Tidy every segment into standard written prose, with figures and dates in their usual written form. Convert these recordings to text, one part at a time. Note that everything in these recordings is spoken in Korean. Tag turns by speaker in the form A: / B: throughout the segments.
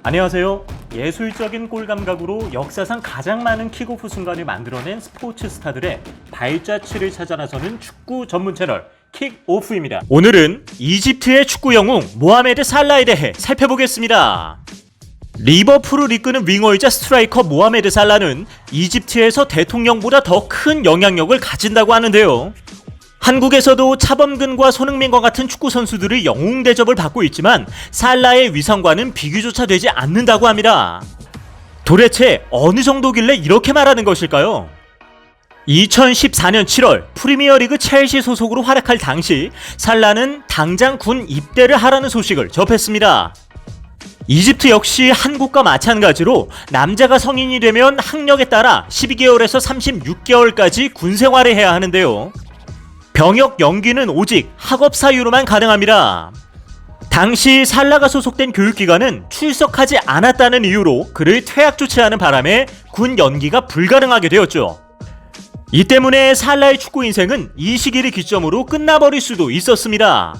A: 안녕하세요. 예술적인 골 감각으로 역사상 가장 많은 킥오프 순간을 만들어낸 스포츠 스타들의 발자취를 찾아 나서는 축구 전문 채널 킥오프입니다. 오늘은 이집트의 축구 영웅 모하메드 살라에 대해 살펴보겠습니다. 리버풀을 이끄는 윙어이자 스트라이커 모하메드 살라는 이집트에서 대통령보다 더 큰 영향력을 가진다고 하는데요. 한국에서도 차범근과 손흥민과 같은 축구 선수들이 영웅 대접을 받고 있지만 살라의 위상과는 비교조차 되지 않는다고 합니다. 도대체 어느 정도길래 이렇게 말하는 것일까요? 2014년 7월 프리미어리그 첼시 소속으로 활약할 당시 살라는 당장 군 입대를 하라는 소식을 접했습니다. 이집트 역시 한국과 마찬가지로 남자가 성인이 되면 학력에 따라 12개월에서 36개월까지 군 생활을 해야 하는데요. 병역 연기는 오직 학업 사유로만 가능합니다. 당시 살라가 소속된 교육기관은 출석하지 않았다는 이유로 그를 퇴학 조치하는 바람에 군 연기가 불가능하게 되었죠. 이 때문에 살라의 축구 인생은 이 시기를 기점으로 끝나버릴 수도 있었습니다.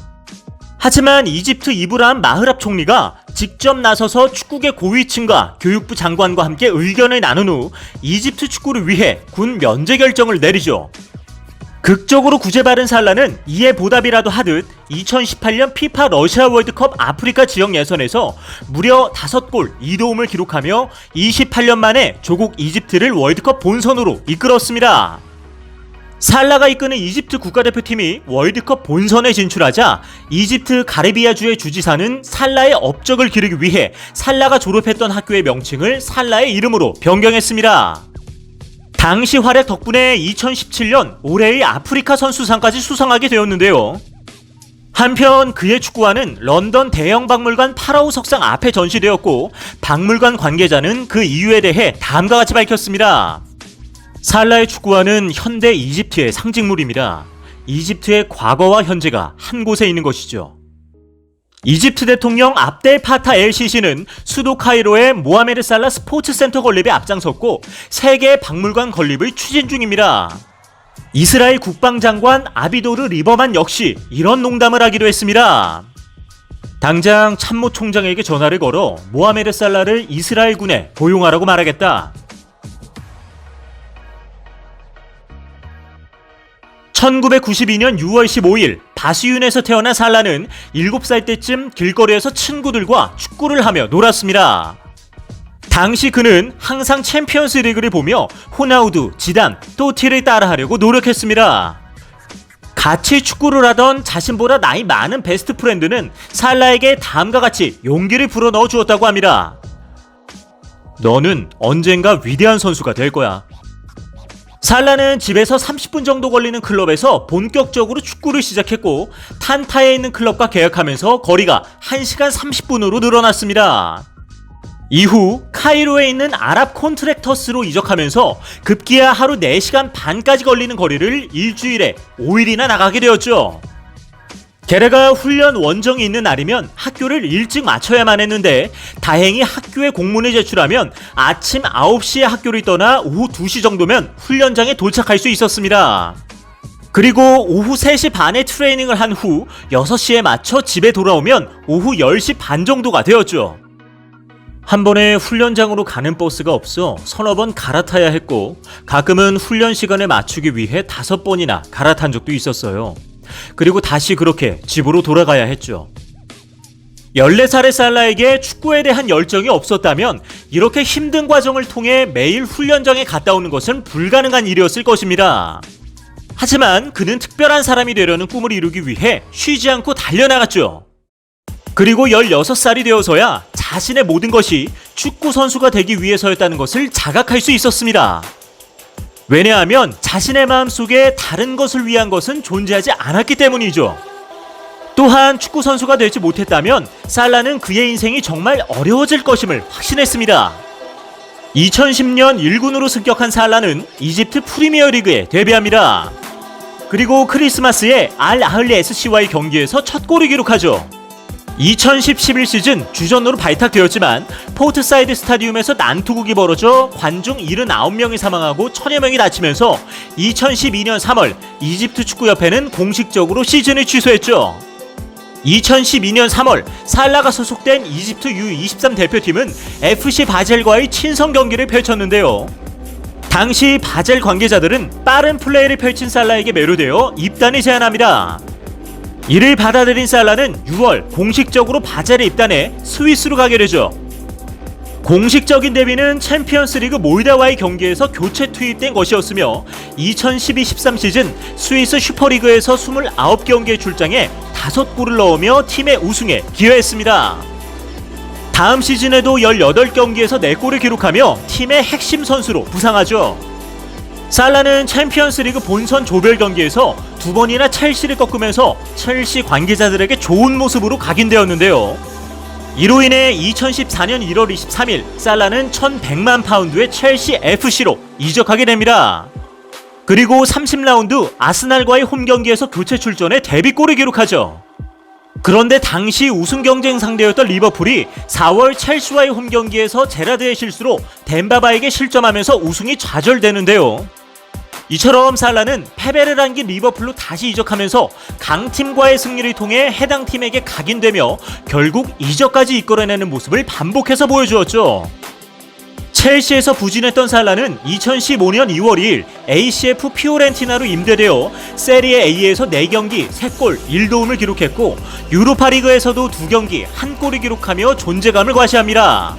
A: 하지만 이집트 이브라함 마흐랍 총리가 직접 나서서 축구계 고위층과 교육부 장관과 함께 의견을 나눈 후 이집트 축구를 위해 군 면제 결정을 내리죠. 극적으로 구제받은 살라는 이에 보답이라도 하듯 2018년 피파 러시아 월드컵 아프리카 지역 예선에서 무려 5골 2도움을 기록하며 28년 만에 조국 이집트를 월드컵 본선으로 이끌었습니다. 살라가 이끄는 이집트 국가대표팀이 월드컵 본선에 진출하자 이집트 가리비아주의 주지사는 살라의 업적을 기리기 위해 살라가 졸업했던 학교의 명칭을 살라의 이름으로 변경했습니다. 당시 활약 덕분에 2017년 올해의 아프리카 선수상까지 수상하게 되었는데요. 한편 그의 축구화는 런던 대형 박물관 파라오 석상 앞에 전시되었고 박물관 관계자는 그 이유에 대해 다음과 같이 밝혔습니다. 살라의 축구화는 현대 이집트의 상징물입니다. 이집트의 과거와 현재가 한 곳에 있는 것이죠. 이집트 대통령 압델 파타 엘 시시는 수도 카이로의 모하메드 살라 스포츠 센터 건립에 앞장섰고 세계 박물관 건립을 추진 중입니다. 이스라엘 국방장관 아비도르 리버만 역시 이런 농담을 하기도 했습니다. 당장 참모총장에게 전화를 걸어 모하메드 살라를 이스라엘군에 고용하라고 말하겠다. 1992년 6월 15일 바시윤에서 태어난 살라는 7살 때쯤 길거리에서 친구들과 축구를 하며 놀았습니다. 당시 그는 항상 챔피언스 리그를 보며 호나우두, 지단, 또티를 따라하려고 노력했습니다. 같이 축구를 하던 자신보다 나이 많은 베스트 프렌드는 살라에게 다음과 같이 용기를 불어넣어 주었다고 합니다. 너는 언젠가 위대한 선수가 될 거야. 살라는 집에서 30분 정도 걸리는 클럽에서 본격적으로 축구를 시작했고 탄타에 있는 클럽과 계약하면서 거리가 1시간 30분으로 늘어났습니다. 이후 카이로에 있는 아랍 콘트랙터스로 이적하면서 급기야 하루 4시간 반까지 걸리는 거리를 일주일에 5일이나 나가게 되었죠. 게다가 훈련 원정이 있는 날이면 학교를 일찍 마쳐야만 했는데 다행히 학교에 공문을 제출하면 아침 9시에 학교를 떠나 오후 2시 정도면 훈련장에 도착할 수 있었습니다. 그리고 오후 3시 반에 트레이닝을 한 후 6시에 맞춰 집에 돌아오면 오후 10시 반 정도가 되었죠. 한 번에 훈련장으로 가는 버스가 없어 서너 번 갈아타야 했고 가끔은 훈련 시간에 맞추기 위해 5번이나 갈아탄 적도 있었어요. 그리고 다시 그렇게 집으로 돌아가야 했죠. 14살의 살라에게 축구에 대한 열정이 없었다면 이렇게 힘든 과정을 통해 매일 훈련장에 갔다 오는 것은 불가능한 일이었을 것입니다. 하지만 그는 특별한 사람이 되려는 꿈을 이루기 위해 쉬지 않고 달려나갔죠. 그리고 16살이 되어서야 자신의 모든 것이 축구 선수가 되기 위해서였다는 것을 자각할 수 있었습니다. 왜냐하면 자신의 마음속에 다른 것을 위한 것은 존재하지 않았기 때문이죠. 또한 축구 선수가 되지 못했다면 살라는 그의 인생이 정말 어려워질 것임을 확신했습니다. 2010년 1군으로 승격한 살라는 이집트 프리미어리그에 데뷔합니다. 그리고 크리스마스에 알 아흘리 SC와의 경기에서 첫 골을 기록하죠. 2010-11 시즌 주전으로 발탁되었지만 포트사이드 스타디움에서 난투극이 벌어져 관중 79명이 사망하고 1000여 명이 다치면서 2012년 3월 이집트 축구협회는 공식적으로 시즌을 취소했죠. 2012년 3월 살라가 소속된 이집트 U23 대표팀은 FC 바젤과의 친선 경기를 펼쳤는데요. 당시 바젤 관계자들은 빠른 플레이를 펼친 살라에게 매료되어 입단을 제안합니다. 이를 받아들인 살라는 6월 공식적으로 바젤에 입단해 스위스로 가게 되죠. 공식적인 데뷔는 챔피언스리그 몰다와의 경기에서 교체 투입된 것이었으며 2012-13 시즌 스위스 슈퍼리그에서 29경기에 출장해 5골을 넣으며 팀의 우승에 기여했습니다. 다음 시즌에도 18경기에서 4골을 기록하며 팀의 핵심 선수로 부상하죠. 살라는 챔피언스리그 본선 조별 경기에서 2번이나 첼시를 꺾으면서 첼시 관계자들에게 좋은 모습으로 각인되었는데요. 이로 인해 2014년 1월 23일 살라는 1,100만 파운드의 첼시 FC로 이적하게 됩니다. 그리고 30라운드 아스날과의 홈경기에서 교체 출전해 데뷔골을 기록하죠. 그런데 당시 우승 경쟁 상대였던 리버풀이 4월 첼시와의 홈경기에서 제라드의 실수로 덴바바에게 실점하면서 우승이 좌절되는데요. 이처럼 살라는 패배를 안긴 리버풀로 다시 이적하면서 강팀과의 승리를 통해 해당 팀에게 각인되며 결국 이적까지 이끌어내는 모습을 반복해서 보여주었죠. 첼시에서 부진했던 살라는 2015년 2월 2일 ACF 피오렌티나로 임대되어 세리에 A에서 4경기 3골 1도움을 기록했고 유로파리그에서도 2경기 1골을 기록하며 존재감을 과시합니다.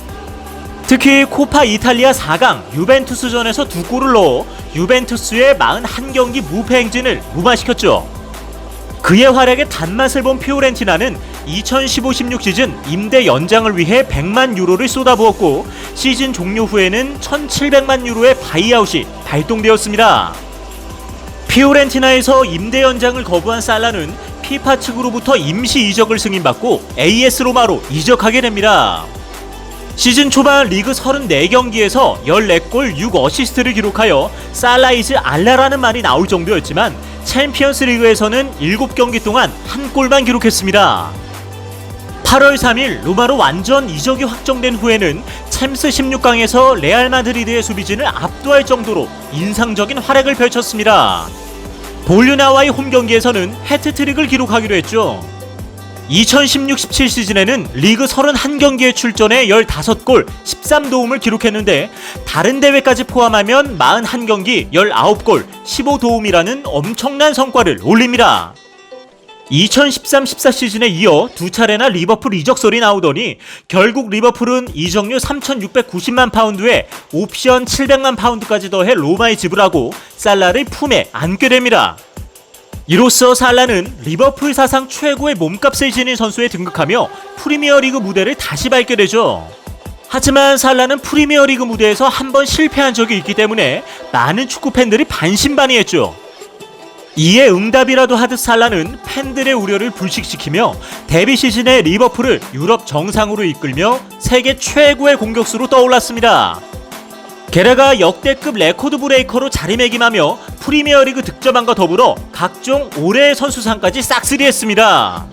A: 특히 코파 이탈리아 4강 유벤투스전에서 2골을 넣어 유벤투스의 41경기 무패 행진을 무마시켰죠. 그의 활약의 단맛을 본 피오렌티나는 2015-16 시즌 임대 연장을 위해 100만 유로를 쏟아부었고 시즌 종료 후에는 1700만 유로의 바이아웃이 발동되었습니다. 피오렌티나에서 임대 연장을 거부한 살라는 피파 측으로부터 임시 이적을 승인받고 AS 로마로 이적하게 됩니다. 시즌 초반 리그 34경기에서 14골 6어시스트를 기록하여 살라이즈 알라라는 말이 나올 정도였지만 챔피언스 리그에서는 7경기 동안 1골만 기록했습니다. 8월 3일 로마로 완전 이적이 확정된 후에는 챔스 16강에서 레알 마드리드의 수비진을 압도할 정도로 인상적인 활약을 펼쳤습니다. 볼류나와의 홈경기에서는 해트트릭을 기록하기로 했죠. 2016-17 시즌에는 리그 31경기에 출전해 15골 13도움을 기록했는데 다른 대회까지 포함하면 41경기 19골 15도움이라는 엄청난 성과를 올립니다. 2013-14 시즌에 이어 2차례나 리버풀 이적설이 나오더니 결국 리버풀은 이적료 3,690만 파운드에 옵션 700만 파운드까지 더해 로마에 지불하고 살라를 품에 안게 됩니다. 이로써 살라는 리버풀 사상 최고의 몸값을 지닌 선수에 등극하며 프리미어리그 무대를 다시 밟게 되죠. 하지만 살라는 프리미어리그 무대에서 한 번 실패한 적이 있기 때문에 많은 축구 팬들이 반신반의했죠. 이에 응답이라도 하듯 살라는 팬들의 우려를 불식시키며 데뷔 시즌에 리버풀을 유럽 정상으로 이끌며 세계 최고의 공격수로 떠올랐습니다. 게다가 역대급 레코드 브레이커로 자리매김하며 프리미어리그 득점왕과 더불어 각종 올해의 선수상까지 싹쓸이했습니다.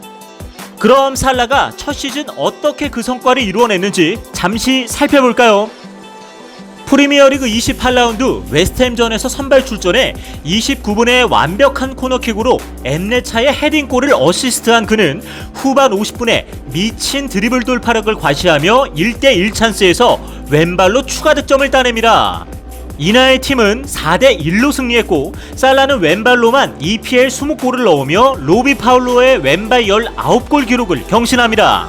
A: 그럼 살라가 첫 시즌 어떻게 그 성과를 이루어냈는지 잠시 살펴볼까요? 프리미어리그 28라운드 웨스트햄전에서 선발 출전해 29분의 완벽한 코너킥으로 엠네차의 헤딩골을 어시스트한 그는 후반 50분에 미친 드리블 돌파력을 과시하며 1대1 찬스에서 왼발로 추가 득점을 따냅니다. 이날 팀은 4대1로 승리했고 살라는 왼발로만 EPL 20골을 넣으며 로비 파울로의 왼발 19골 기록을 경신합니다.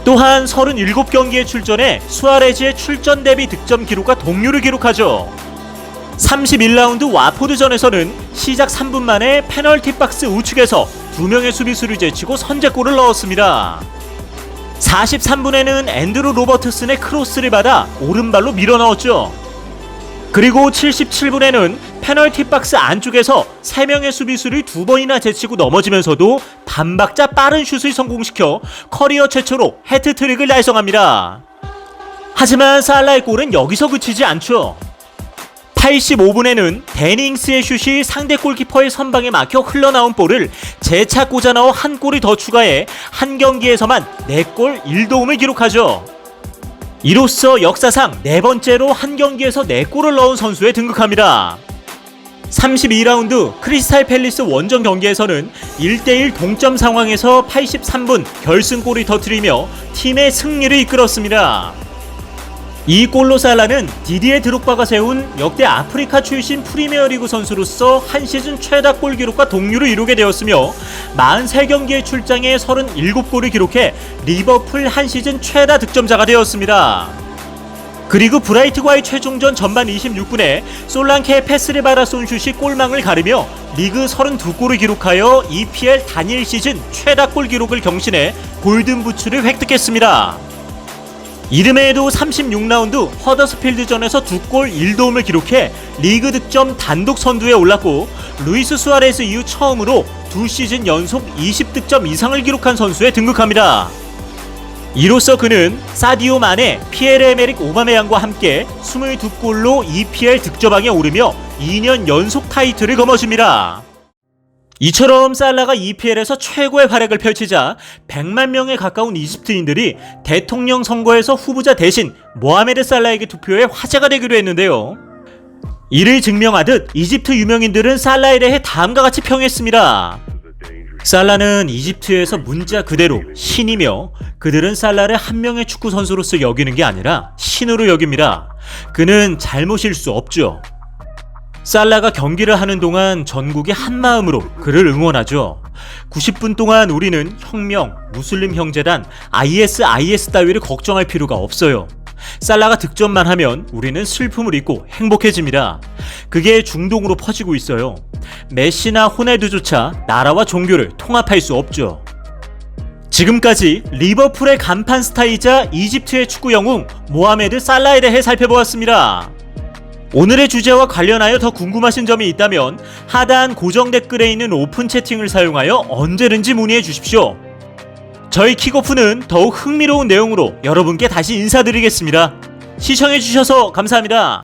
A: 또한 37경기에 출전해 수아레즈의 출전 대비 득점 기록과 동률을 기록하죠. 31라운드 와포드전에서는 시작 3분 만에 페널티 박스 우측에서 2명의 수비수를 제치고 선제골을 넣었습니다. 43분에는 앤드루 로버트슨의 크로스를 받아 오른발로 밀어넣었죠. 그리고 77분에는 페널티 박스 안쪽에서 3명의 수비수를 2번이나 제치고 넘어지면서도 반박자 빠른 슛을 성공시켜 커리어 최초로 해트트릭을 달성합니다. 하지만 살라의 골은 여기서 그치지 않죠. 85분에는 데닝스의 슛이 상대 골키퍼의 선방에 막혀 흘러나온 볼을 재차 꽂아넣어 한 골을 더 추가해 한 경기에서만 4골 1도움을 기록하죠. 이로써 역사상 4번째로 한 경기에서 4골을 넣은 선수에 등극합니다. 32라운드 크리스탈 팰리스 원정 경기에서는 1대1 동점 상황에서 83분 결승골을 터뜨리며 팀의 승리를 이끌었습니다. 이 골로 살라는 디디에 드록바가 세운 역대 아프리카 출신 프리미어리그 선수로서 한 시즌 최다 골 기록과 동률을 이루게 되었으며 43경기에 출장해 37골을 기록해 리버풀 한 시즌 최다 득점자가 되었습니다. 그리고 브라이트과의 최종전 전반 26분에 솔랑케의 패스를 받아 쏜 슛이 골망을 가르며 리그 32골을 기록하여 EPL 단일 시즌 최다 골 기록을 경신해 골든부츠를 획득했습니다. 이듬해에도 36라운드 허더스필드전에서 2골 1도움을 기록해 리그 득점 단독 선두에 올랐고 루이스 수아레스 이후 처음으로 2시즌 연속 20득점 이상을 기록한 선수에 등극합니다. 이로써 그는 사디오 마네, 피에르 에메릭 오바메양과 함께 22골로 EPL 득점왕에 오르며 2년 연속 타이틀을 거머쥡니다. 이처럼 살라가 EPL에서 최고의 활약을 펼치자 100만 명에 가까운 이집트인들이 대통령 선거에서 후보자 대신 모하메드 살라에게 투표해 화제가 되기로 했는데요. 이를 증명하듯 이집트 유명인들은 살라에 대해 다음과 같이 평했습니다. 살라는 이집트에서 문자 그대로 신이며 그들은 살라를 한 명의 축구 선수로서 여기는 게 아니라 신으로 여깁니다. 그는 잘못일 수 없죠. 살라가 경기를 하는 동안 전국이 한마음으로 그를 응원하죠. 90분 동안 우리는 혁명, 무슬림 형제단, IS 따위를 걱정할 필요가 없어요. 살라가 득점만 하면 우리는 슬픔을 잊고 행복해집니다. 그게 중동으로 퍼지고 있어요. 메시나 호날두조차 나라와 종교를 통합할 수 없죠. 지금까지 리버풀의 간판 스타이자 이집트의 축구 영웅 모하메드 살라에 대해 살펴보았습니다. 오늘의 주제와 관련하여 더 궁금하신 점이 있다면 하단 고정 댓글에 있는 오픈 채팅을 사용하여 언제든지 문의해 주십시오. 저희 킥오프는 더욱 흥미로운 내용으로 여러분께 다시 인사드리겠습니다. 시청해 주셔서 감사합니다.